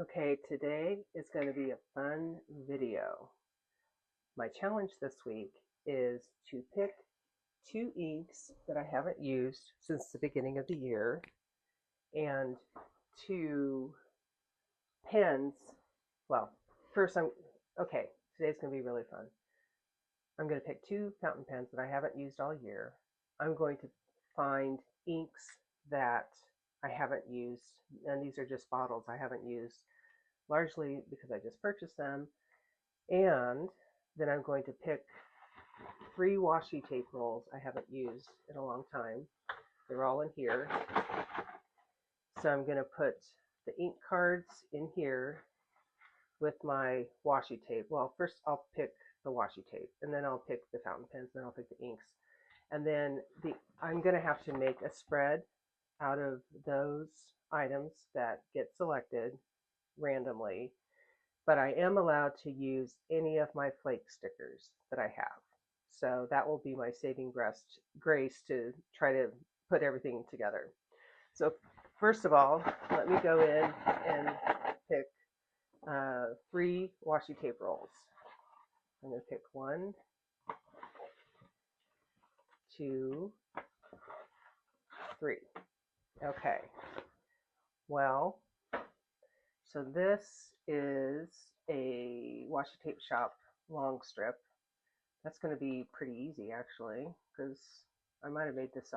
Okay, today is going to be a fun video. My challenge this week is to pick two inks that I haven't used since the beginning of the year and two pens. Well, first okay, today's going to be really fun. I'm going to pick two fountain pens that I haven't used all year. I'm going to find inks that I haven't used, and these are just bottles I haven't used, largely because I just purchased them. And then I'm going to pick three washi tape rolls I haven't used in a long time. They're all in here. So I'm going to put the ink cards in here with my washi tape. Well, first I'll pick the washi tape, and then I'll pick the fountain pens, then I'll pick the inks. And then I'm going to have to make a spread out of those items that get selected randomly, but I am allowed to use any of my flake stickers that I have. So that will be my saving grace to try to put everything together. So first of all, let me go in and pick three washi tape rolls. I'm going to pick 1, 2, 3. Okay. Well, so this is a washi tape shop long strip. That's going to be pretty easy, actually, because I might have made this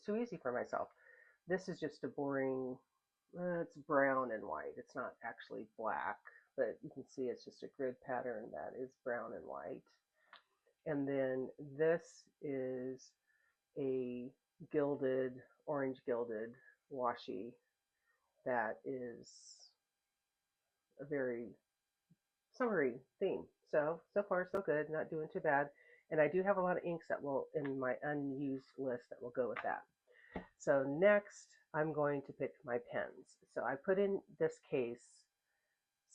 too easy for myself. This is just a boring, it's brown and white. It's not actually black, but you can see it's just a grid pattern that is brown and white. And then this is a orange gilded washi that is a very summery theme. So far so good, not doing too bad. And I do have a lot of inks that will in my unused list that will go with that. So next I'm going to pick my pens. So I put in this case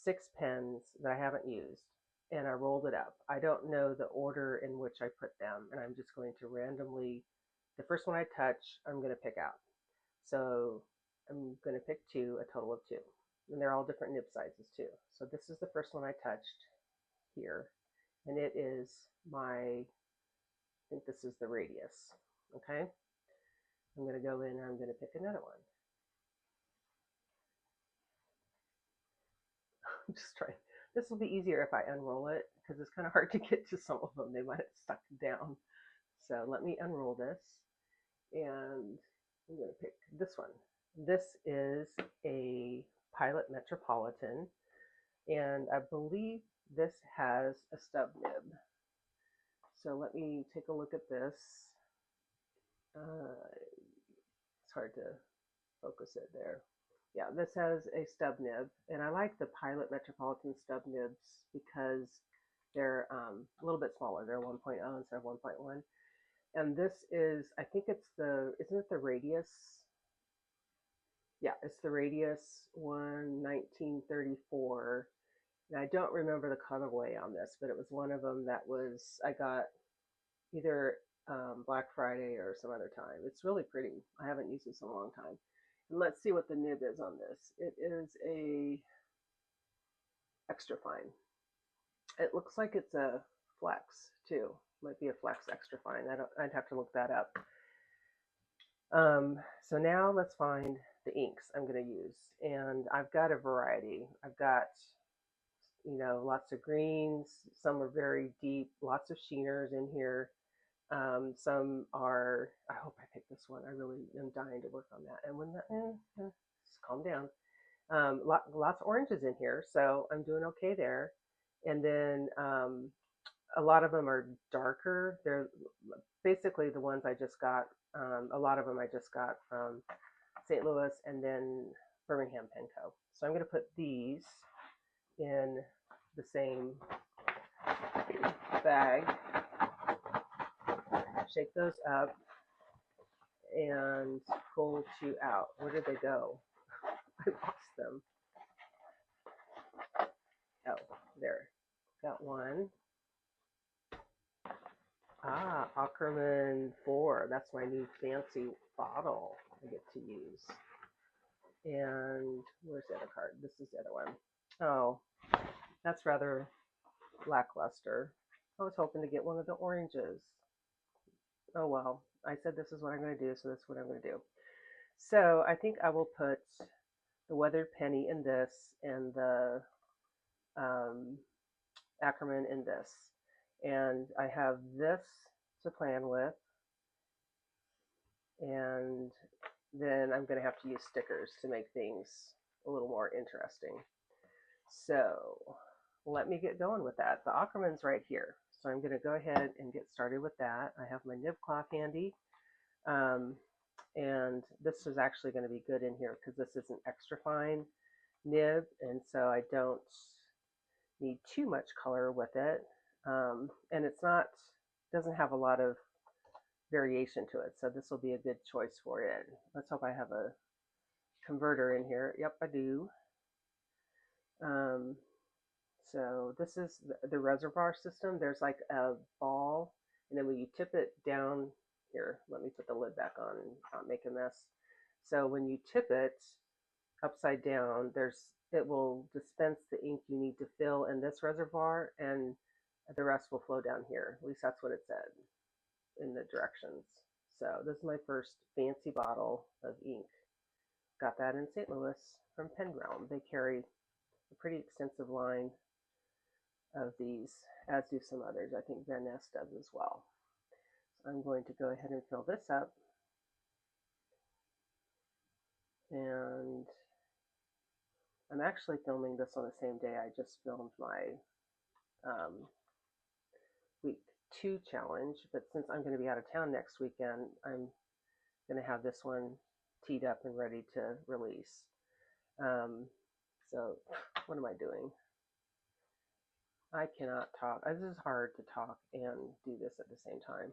6 pens that I haven't used, and I rolled it up. I don't know the order in which I put them, and I'm just going to randomly, the first one I touch, I'm going to pick out. So I'm going to pick 2, a total of 2. And they're all different nib sizes too. So this is the first one I touched here, and it is I think this is the radius. Okay, I'm going to go in and I'm going to pick another one. I'm just trying. This will be easier if I unroll it because it's kind of hard to get to some of them. They might have stuck down. So let me unroll this, and I'm going to pick this one. This is a Pilot Metropolitan, and I believe this has a stub nib. So let me take a look at this. It's hard to focus it there. Yeah, this has a stub nib, and I like the Pilot Metropolitan stub nibs because they're a little bit smaller. They're 1.0 instead of 1.1. And this is, I think it's isn't it the radius? Yeah, it's the radius 1934. And I don't remember the colorway on this, but it was one of them that I got either Black Friday or some other time. It's really pretty. I haven't used this in a long time. And let's see what the nib is on this. It is a extra fine. It looks like it's a flex too. Might be a flex extra fine. I'd have to look that up. So now let's find the inks I'm going to use. And I've got a variety. I've got, lots of greens. Some are very deep, lots of sheeners in here. Some are, I hope I pick this one. I really am dying to work on that. And when just calm down. Lots of oranges in here, so I'm doing okay there. And then a lot of them are darker. They're basically the ones I just got. A lot of them I just got from St. Louis and then Birmingham Pen Co. So I'm going to put these in the same bag, shake those up, and pull 2 out. Where did they go? I lost them. Oh, there. Got one. Akkerman 4. That's my new fancy bottle I get to use. And where's the other card? This is the other one. Oh, that's rather lackluster. I was hoping to get one of the oranges. Oh well, I said this is what I'm going to do, so this is what I'm going to do. So I think I will put the weathered penny in this and the um, Akkerman in this. And I have this to plan with. And then I'm going to have to use stickers to make things a little more interesting. So let me get going with that. The Akkerman's right here. So I'm going to go ahead and get started with that. I have my nib cloth handy. And this is actually going to be good in here because this is an extra fine nib. And so I don't need too much color with it. And it's not, doesn't have a lot of variation to it. So this will be a good choice for it. Let's hope I have a converter in here. Yep, I do. So this is the reservoir system. There's like a ball, and then when you tip it down, here, let me put the lid back on and not make a mess. So when you tip it upside down, it will dispense the ink you need to fill in this reservoir, and the rest will flow down here. At least that's what it said in the directions. So this is my first fancy bottle of ink. Got that in St. Louis from Pen Realm. They carry a pretty extensive line of these, as do some others. I think Van Ness does as well. So I'm going to go ahead and fill this up. And I'm actually filming this on the same day I just filmed my week 2 challenge, but since I'm going to be out of town next weekend, I'm going to have this one teed up and ready to release. So what am I doing? I cannot talk. This is hard to talk and do this at the same time.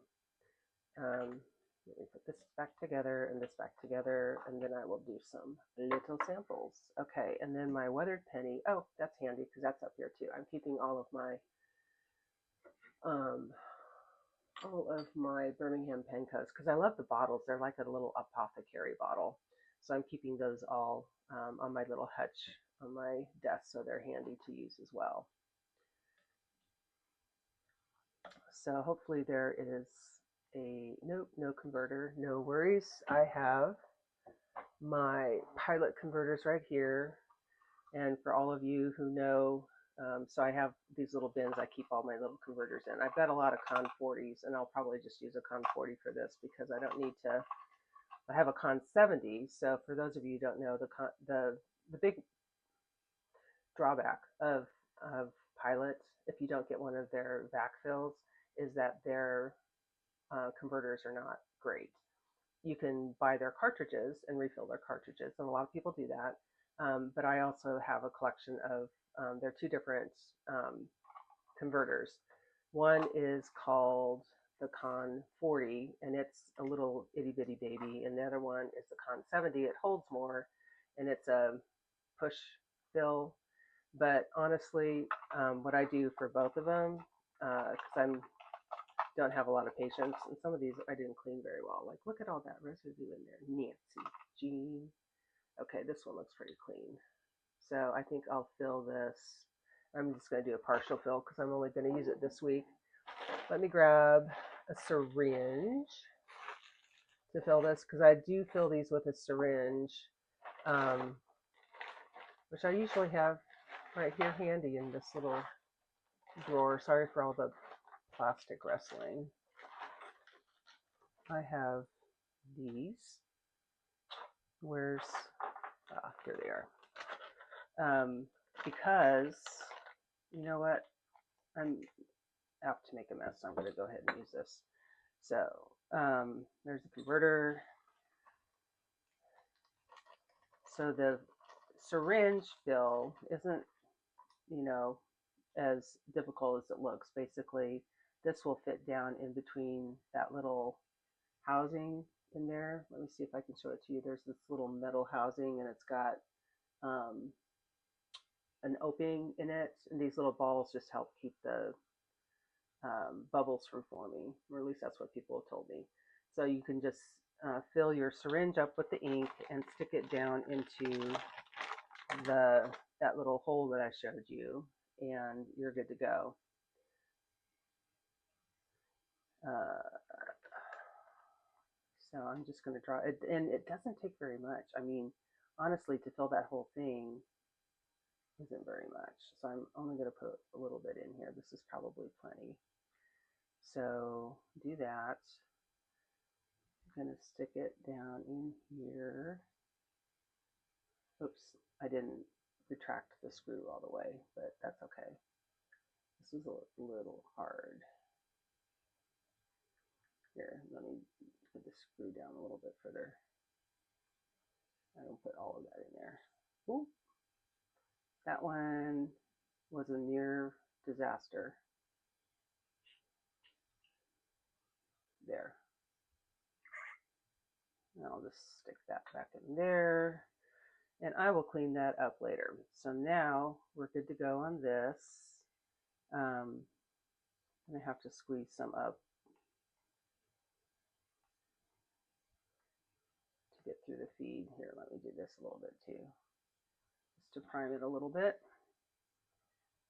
Let me put this back together and this back together, and then I will do some little samples. Okay, and then my weathered penny. Oh, that's handy because that's up here too. I'm keeping all of my Birmingham pen codes because I love the bottles. They're like a little apothecary bottle. So I'm keeping those all on my little hutch on my desk, so they're handy to use as well. So hopefully there is no converter, no worries. I have my pilot converters right here. And for all of you who know, so I have these little bins I keep all my little converters in. I've got a lot of Con 40s, and I'll probably just use a Con 40 for this because I don't need to. I have a Con 70, so for those of you who don't know, the big drawback of Pilot, if you don't get one of their vac fills, is that their converters are not great. You can buy their cartridges and refill their cartridges, and a lot of people do that. But I also have a collection of, there are 2 different converters. One is called the Con 40, and it's a little itty bitty baby, and the other one is the Con 70. It holds more, and it's a push fill. But honestly, what I do for both of them, because I don't have a lot of patience, and some of these I didn't clean very well. Like, look at all that residue in there. Nancy, Jean. Okay, this one looks pretty clean. So I think I'll fill this. I'm just going to do a partial fill because I'm only going to use it this week. Let me grab a syringe to fill this because I do fill these with a syringe, which I usually have right here handy in this little drawer. Sorry for all the plastic wrestling. I have these. Where's, here they are. Because, you know what, I'm apt to make a mess, so I'm going to go ahead and use this. So, there's the converter. So the syringe fill isn't, as difficult as it looks. Basically, this will fit down in between that little housing in there. Let me see if I can show it to you. There's this little metal housing, and it's got an opening in it, and these little balls just help keep the bubbles from forming, or at least that's what people have told me. So you can just fill your syringe up with the ink and stick it down into that little hole that I showed you, and you're good to go. So I'm just going to draw it, and it doesn't take very much. I mean, honestly, to fill that whole thing isn't very much. So I'm only going to put a little bit in here. This is probably plenty. So do that. I'm going to stick it down in here. Oops, I didn't retract the screw all the way, but that's okay. This is a little hard. Here, let me put the screw down a little bit further. I don't put all of that in there. Ooh. That one was a near disaster. There. And I'll just stick that back in there. And I will clean that up later. So now we're good to go on this. I'm going to have to squeeze some up to get through the feed. Here, let me do this a little bit too, just to prime it a little bit.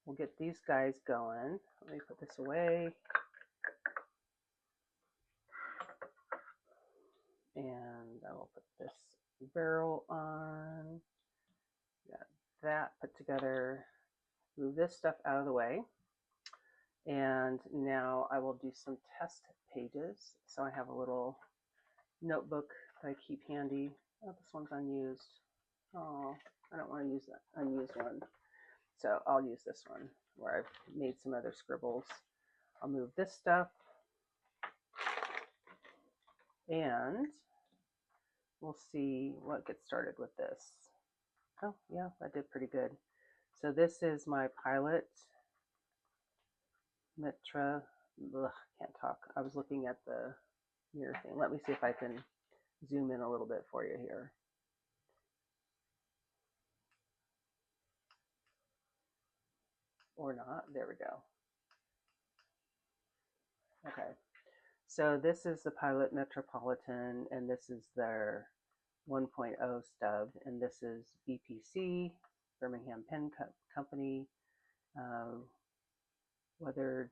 We'll get these guys going. Let me put this away. And I will put this barrel on. Got that put together. Move this stuff out of the way. And now I will do some test pages. So I have a little notebook that I keep handy. Oh, this one's unused. Oh, I don't want to use that unused one. So I'll use this one where I've made some other scribbles. I'll move this stuff. And we'll see what gets started with this. Oh, yeah, that did pretty good. So this is my pilot can't talk. I was looking at the mirror thing. Let me see if I can zoom in a little bit for you here. Or not. There we go. Okay. So this is the Pilot Metropolitan, and this is their 1.0 stub, and this is BPC, Birmingham Pen Company, weathered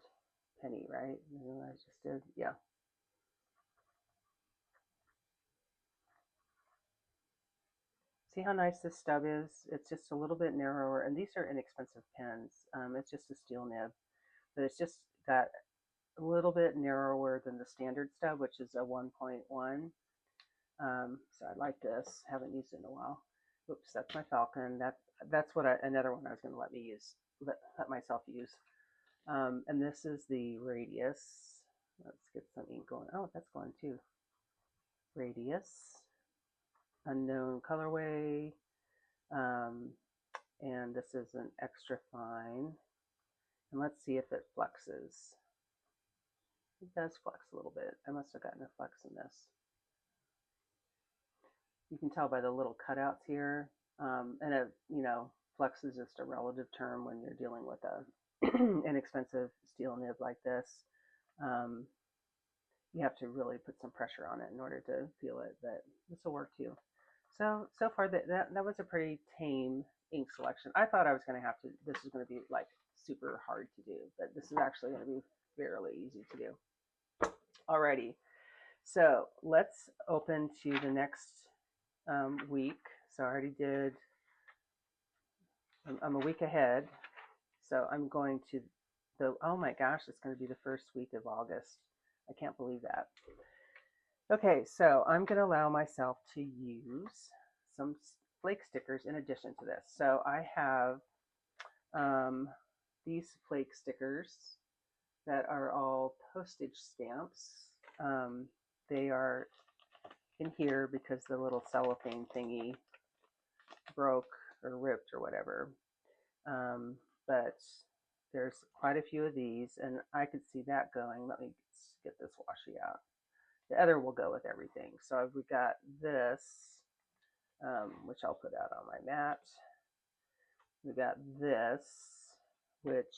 penny, right? I just did, yeah. See how nice this stub is? It's just a little bit narrower, and these are inexpensive pens. It's just a steel nib, but it's just got a little bit narrower than the standard stub, which is a 1.1. So I like this. Haven't used it in a while. Oops, that's my Falcon. That's what another one I was going to let myself use. And this is the Radius. Let's get some ink going. Oh, that's going too. Radius, unknown colorway, and this is an extra fine. And let's see if it flexes. It does flex a little bit. I must have gotten a flex in this. You can tell by the little cutouts here. And flex is just a relative term when you're dealing with a inexpensive steel nib like this. You have to really put some pressure on it in order to feel it, but this will work too. So far that was a pretty tame ink selection. I thought I was going to have to, this is going to be like super hard to do, but this is actually going to be fairly easy to do. Alrighty, so let's open to the next week. So I already did, I'm a week ahead. So I'm going to oh my gosh, it's going to be the first week of August. I can't believe that. Okay, so I'm going to allow myself to use some flake stickers in addition to this. So I have these flake stickers that are all postage stamps. They are in here because the little cellophane thingy broke or ripped or whatever. But there's quite a few of these, and I could see that going. Let me get this washi out. The other will go with everything. So we got this, which I'll put out on my mat. We got this, which,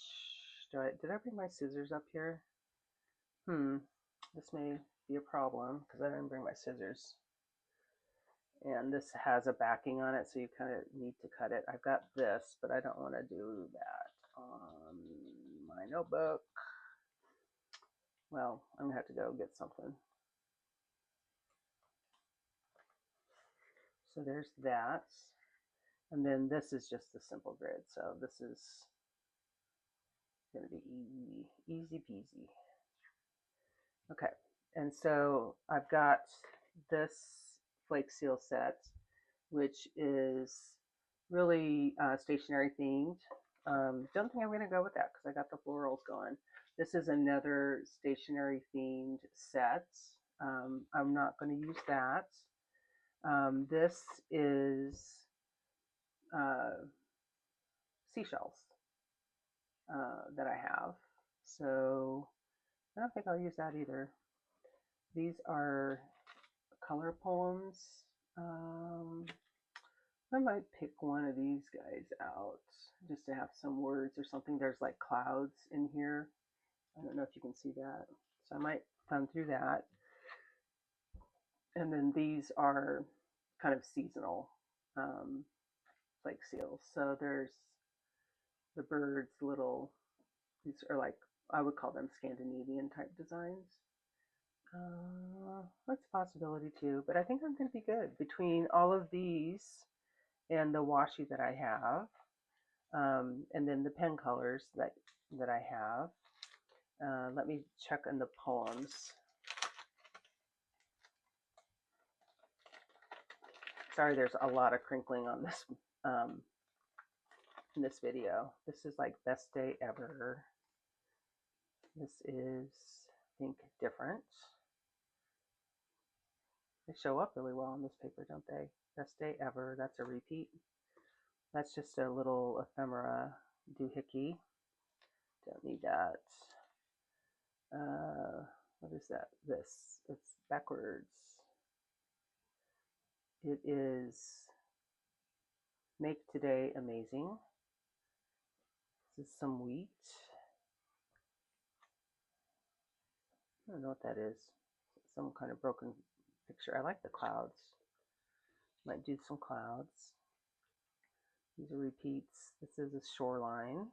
did I bring my scissors up here? This may, be a problem because I didn't bring my scissors. And this has a backing on it, so you kind of need to cut it. I've got this, but I don't want to do that on my notebook. Well, I'm gonna have to go get something. So there's that. And then this is just a simple grid. So this is gonna be easy peasy. Okay, and so I've got this flake seal set, which is really stationary themed. Don't think I'm going to go with that because I got the florals going. This is another stationary themed set. I'm not going to use that. This is seashells that I have. So I don't think I'll use that either. These are color poems. I might pick one of these guys out just to have some words or something. There's like clouds in here. I don't know if you can see that. So I might thumb through that. And then these are kind of seasonal flake seals. So there's the birds, little, these are like, I would call them Scandinavian type designs. That's a possibility too, but I think I'm going to be good between all of these and the washi that I have, and then the pen colors that I have. Let me check on the poems. Sorry, there's a lot of crinkling on this in this video. This is like best day ever. This is, I think, different. They show up really well on this paper, don't they? Best day ever. That's a repeat. That's just a little ephemera doohickey. Don't need that. What is that? This. It's backwards. It is Make Today Amazing. This is some wheat. I don't know what that is. Some kind of broken picture. I like the clouds. Might do some clouds. These are repeats. This is a shoreline.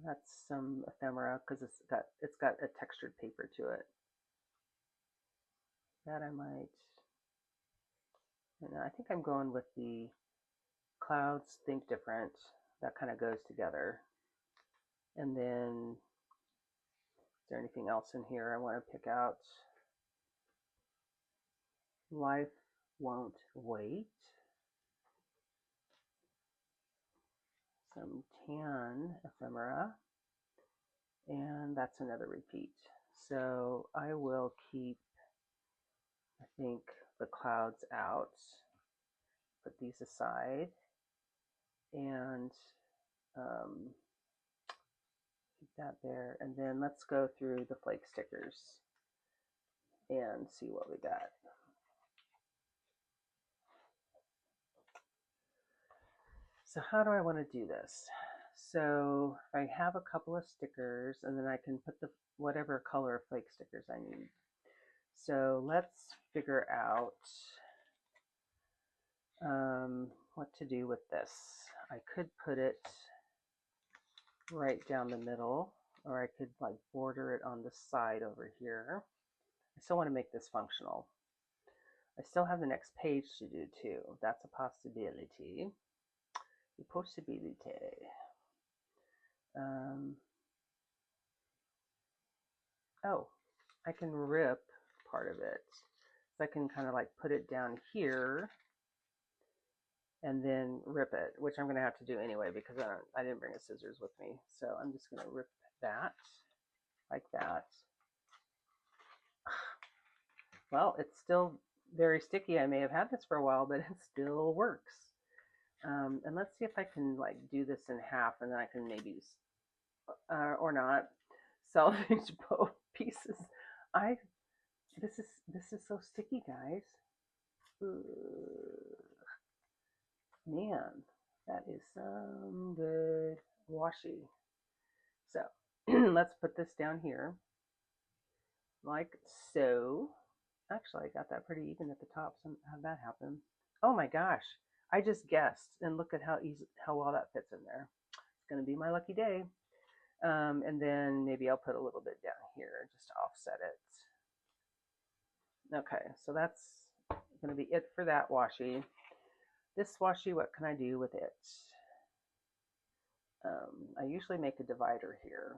That's some ephemera because it's got a textured paper to it. That I might. And I think I'm going with the clouds think different. That kind of goes together. And then, is there anything else in here I want to pick out? Life Won't Wait. Some tan ephemera. And that's another repeat. So I will keep, I think, the clouds out. Put these aside. And keep that there. And then let's go through the flake stickers and see what we got. So how do I want to do this? So I have a couple of stickers and then I can put the whatever color flake stickers I need. So let's figure out what to do with this. I could put it right down the middle, or I could like border it on the side over here. I still want to make this functional. I still have the next page to do too. That's a possibility. A possibility. Oh, I can rip part of it. So I can kind of like put it down here and then rip it, which I'm going to have to do anyway because I didn't bring a scissors with me. So I'm just going to rip that like that. Well, it's still very sticky. I may have had this for a while, but it still works. And let's see if I can like do this in half and then I can maybe, or not, salvage both pieces. This is so sticky, guys. Man, that is some good washi. So let's put this down here. like so. Actually, I got that pretty even at the top. So how'd that happen? Oh my gosh. I just guessed, and look at how easy, how well that fits in there. It's going to be my lucky day. And then maybe I'll put a little bit down here just to offset it. Okay, so that's going to be it for that washi. This washi, what can I do with it? I usually make a divider here.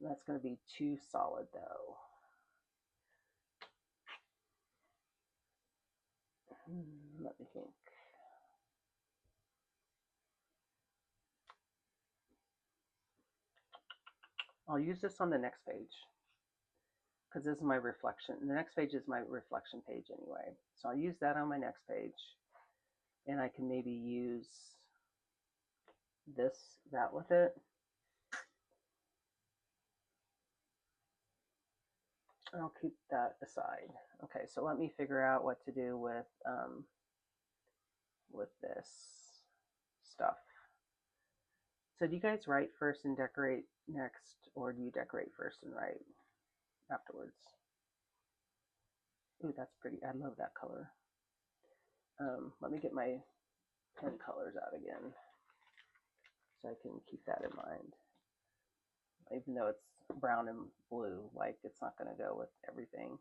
That's going to be too solid though. Let me think. I'll use this on the next page because this is my reflection. The next page is my reflection page anyway. So I'll use that on my next page. And I can maybe use that with it. I'll keep that aside. Okay, so let me figure out what to do with this stuff. So do you guys write first and decorate next, or do you decorate first and write afterwards? Ooh, that's pretty. I love that color. Let me get my pen colors out again so I can keep that in mind. Even though it's brown and blue, like it's not going to go with everything.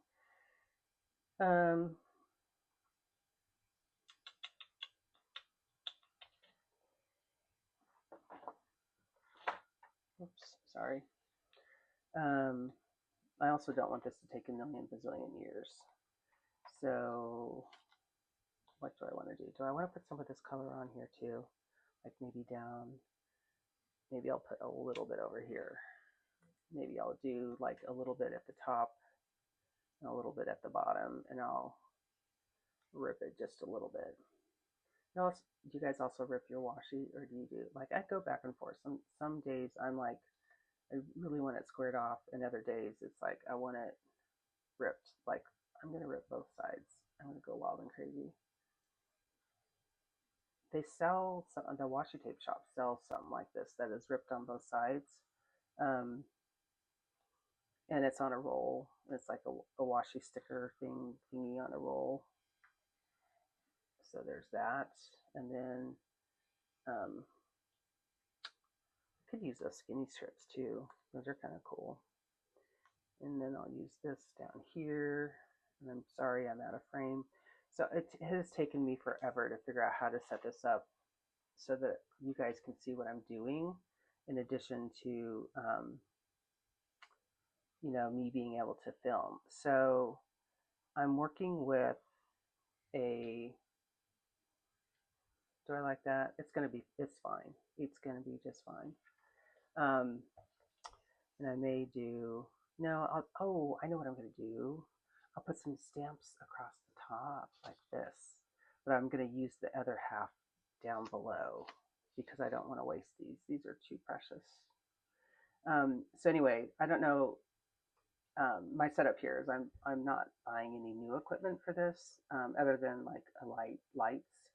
Oops, sorry. I also don't want this to take a million bazillion years. So what do I want to do? Do I want to put some of this color on here too? Like maybe down, maybe I'll put a little bit over here. Maybe I'll do like a little bit at the top and a little bit at the bottom, and I'll rip it just a little bit. Now, do you guys also rip your washi, or do you do, like, I go back and forth. Some days I'm like, I really want it squared off, and other days it's like I want it ripped. Like, I'm going to rip both sides. I'm going to go wild and crazy. They sell some, the washi tape shop sells something like this that is ripped on both sides. Um, and it's on a roll. It's like a washi sticker thingy on a roll. So there's that. And then I could use those skinny strips too. Those are kind of cool. And then I'll use this down here. And I'm sorry I'm out of frame. So it has taken me forever to figure out how to set this up so that you guys can see what I'm doing, in addition to me being able to film. So I'm working with a, do I like that? It's fine. It's gonna be just fine. And I may do, no, I know what I'm gonna do. I'll put some stamps across the top like this, but I'm gonna use the other half down below because I don't want to waste these. These are too precious. So anyway, I don't know. My setup here is I'm not buying any new equipment for this, other than like lights,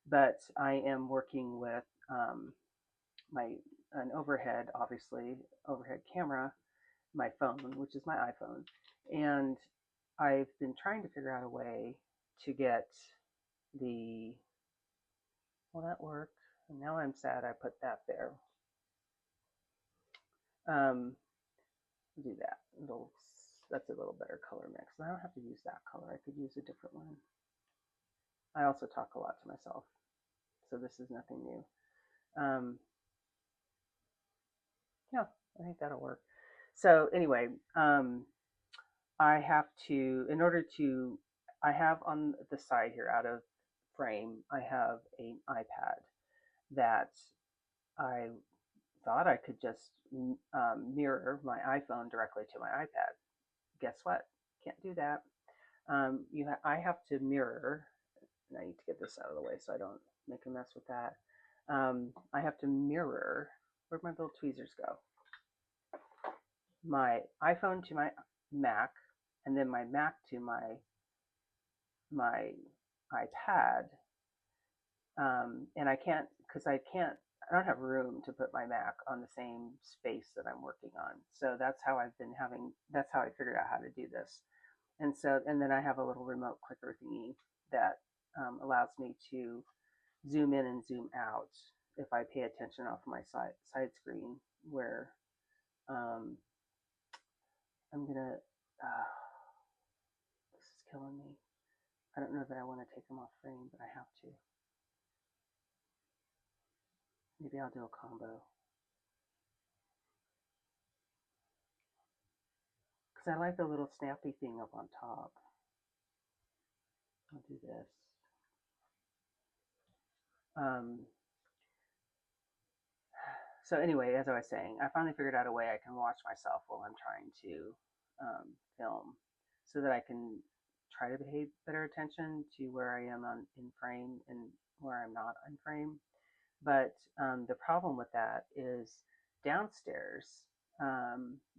but I am working with an overhead, obviously overhead camera, my phone, which is my iPhone, and I've been trying to figure out a way to get the, well, that worked, and now I'm sad I put that there. Do that. That's a little better color mix. I don't have to use that color. I could use a different one. I also talk a lot to myself, so this is nothing new. Yeah, I think that'll work. So anyway, I have to, in order to, I have on the side here, out of frame, I have an iPad that I thought I could just mirror my iPhone directly to my iPad. Guess what? Can't do that. I have to mirror, and I need to get this out of the way so I don't make a mess with that. I have to mirror, where'd my little tweezers go? My iPhone to my Mac, and then my Mac to my iPad. And I can't, because I can't, I don't have room to put my Mac on the same space that I'm working on. So that's how that's how I figured out how to do this. And then I have a little remote clicker thingy that allows me to zoom in and zoom out if I pay attention off my side screen where um, I'm gonna, this is killing me. I don't know that I want to take them off frame, but I have to. Maybe I'll do a combo. Because I like the little snappy thing up on top. I'll do this. Um, so anyway, as I was saying, I finally figured out a way I can watch myself while I'm trying to film so that I can try to pay better attention to where I am in frame and where I'm not in frame. But the problem with that is downstairs,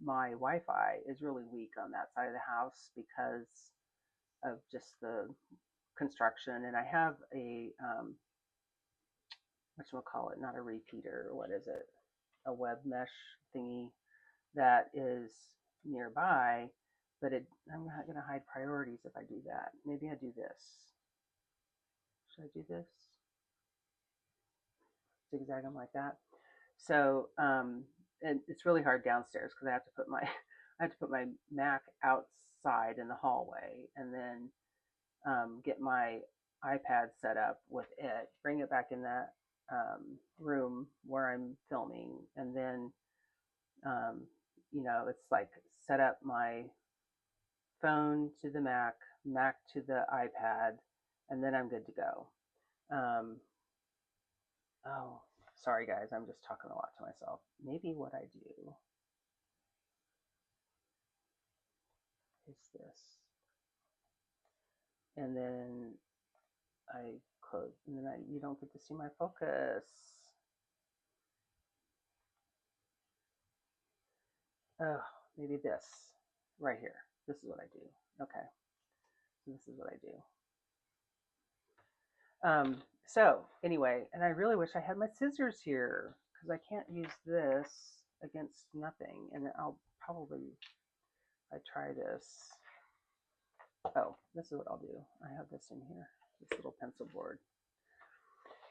my Wi-Fi is really weak on that side of the house because of just the construction. And I have a, whatchamacallit, not a repeater, what is it? A web mesh thingy that is nearby, but I'm not going to hide priorities if I do that. Maybe I do this. Should I do this? Zigzag them like that. So, and it's really hard downstairs because I have to put my I have to put my Mac outside in the hallway, and then get my iPad set up with it, bring it back in that room where I'm filming, and then it's like set up my phone to the Mac, Mac to the iPad, and then I'm good to go. Oh, sorry guys, I'm just talking a lot to myself. Maybe what I do is this. And then I close, and then you don't get to see my focus. Oh, maybe this right here. This is what I do. Okay, so this is what I do. So anyway, and I really wish I had my scissors here because I can't use this against nothing, and I'll probably, if I try this. Oh, this is what I'll do. I have this in here, this little pencil board.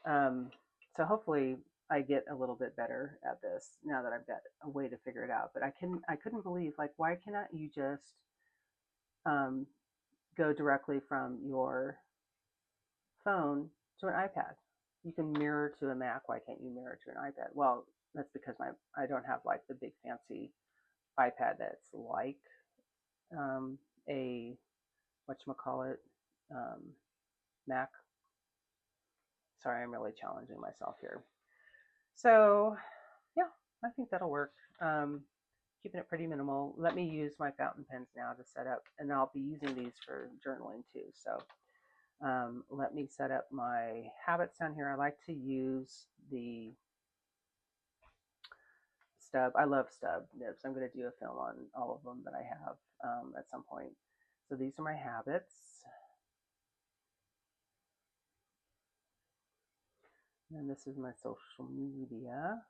So hopefully I get a little bit better at this now that I've got a way to figure it out. But I couldn't believe, like, why cannot you just go directly from your phone to an iPad? You can mirror to a Mac. Why can't you mirror to an iPad? Well, that's because I don't have like the big fancy iPad that's like a whatchamacallit Mac. Sorry, I'm really challenging myself here. So yeah, I think that'll work. Keeping it pretty minimal. Let me use my fountain pens now to set up, and I'll be using these for journaling too. So let me set up my habits down here. I like to use the stub. I love stub nibs. I'm going to do a film on all of them that I have at some point. So these are my habits. And this is my social media.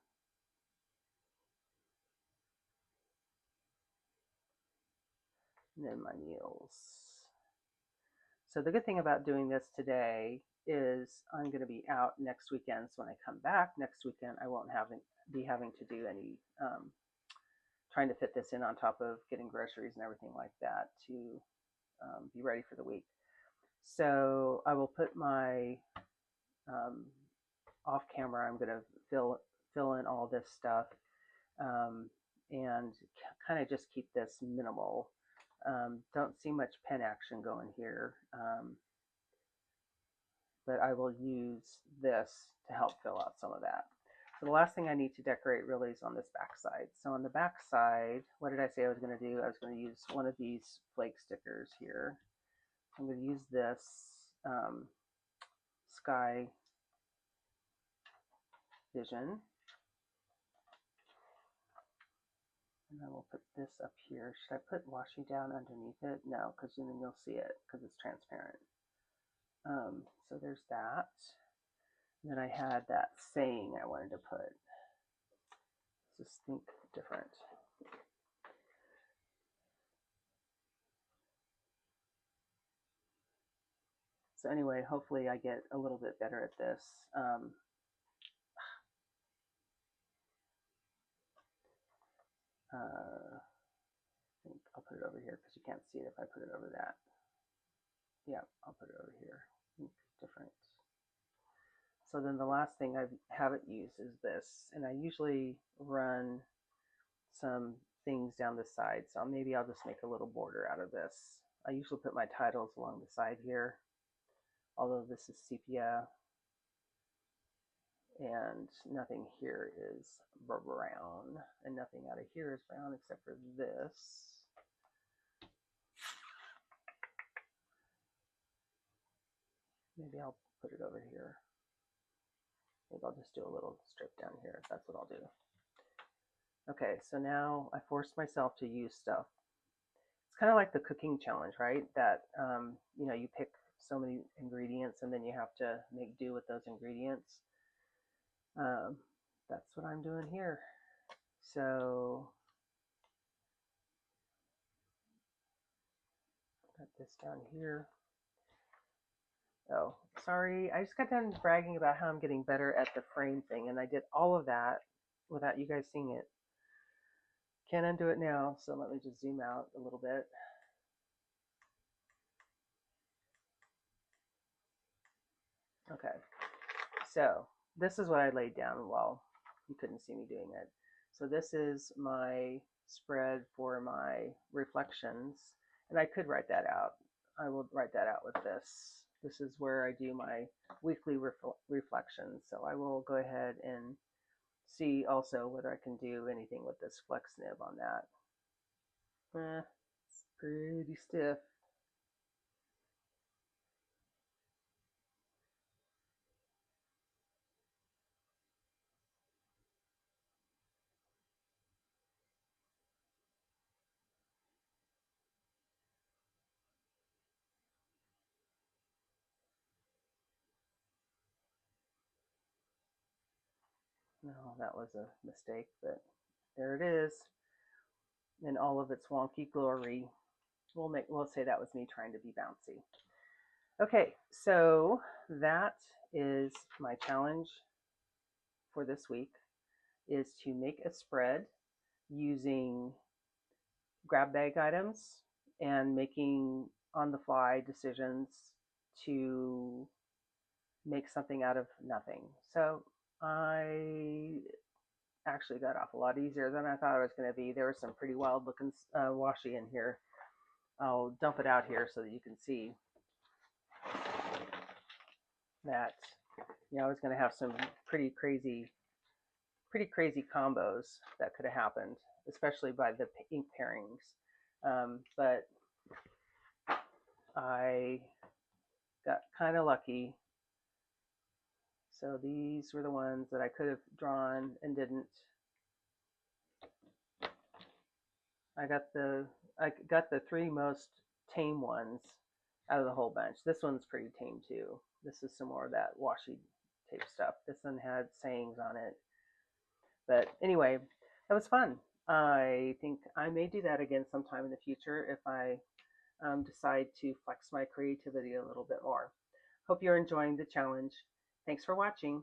And then my meals. So the good thing about doing this today is I'm going to be out next weekend. So when I come back next weekend, I won't be having to do any trying to fit this in on top of getting groceries and everything like that to be ready for the week. So I will put my off camera. I'm going to fill in all this stuff and kind of just keep this minimal. Don't see much pen action going here, but I will use this to help fill out some of that. So the last thing I need to decorate really is on this back side. So on the back side, what did I say I was going to do? I was going to use one of these flake stickers here. I'm going to use this Sky Vision. And I will put this up here. Should I put washi down underneath it? No, because then you'll see it because it's transparent. So there's that. And then I had that saying I wanted to put. Just think different. So anyway, hopefully I get a little bit better at this. I think I'll put it over here because you can't see it if I put it over that. Yeah, I'll put it over here. Think different. So then the last thing I haven't used is this, and I usually run some things down the side, so maybe I'll just make a little border out of this. I usually put my titles along the side here, although this is sepia, and nothing here is brown, and nothing out of here is brown except for this. Maybe I'll put it over here. Maybe I'll just do a little strip down here. That's what I'll do. Okay, so now I forced myself to use stuff. It's kind of like the cooking challenge, right? That, you know, you pick so many ingredients and then you have to make do with those ingredients. That's what I'm doing here. So, got this down here. Oh, sorry. I just got done bragging about how I'm getting better at the frame thing, and I did all of that without you guys seeing it. Can't undo it now, so let me just zoom out a little bit. Okay, so this is what I laid down while you couldn't see me doing it. So this is my spread for my reflections, and I could write that out. I will write that out with this. This is where I do my weekly reflections. So I will go ahead and see also whether I can do anything with this flex nib on that. It's pretty stiff. No, that was a mistake, but there it is in all of its wonky glory. We'll say that was me trying to be bouncy. Okay, so that is my challenge for this week, is to make a spread using grab bag items and making on the fly decisions to make something out of nothing. So I actually got off a lot easier than I thought it was going to be. There was some pretty wild looking washi in here. I'll dump it out here so that you can see that, you know, I was going to have some pretty crazy combos that could have happened, especially by the ink pairings. But I got kind of lucky. So these were the ones that I could have drawn and didn't. I got the three most tame ones out of the whole bunch. This one's pretty tame too. This is some more of that washi tape stuff. This one had sayings on it. But anyway, that was fun. I think I may do that again sometime in the future if I decide to flex my creativity a little bit more. Hope you're enjoying the challenge. Thanks for watching.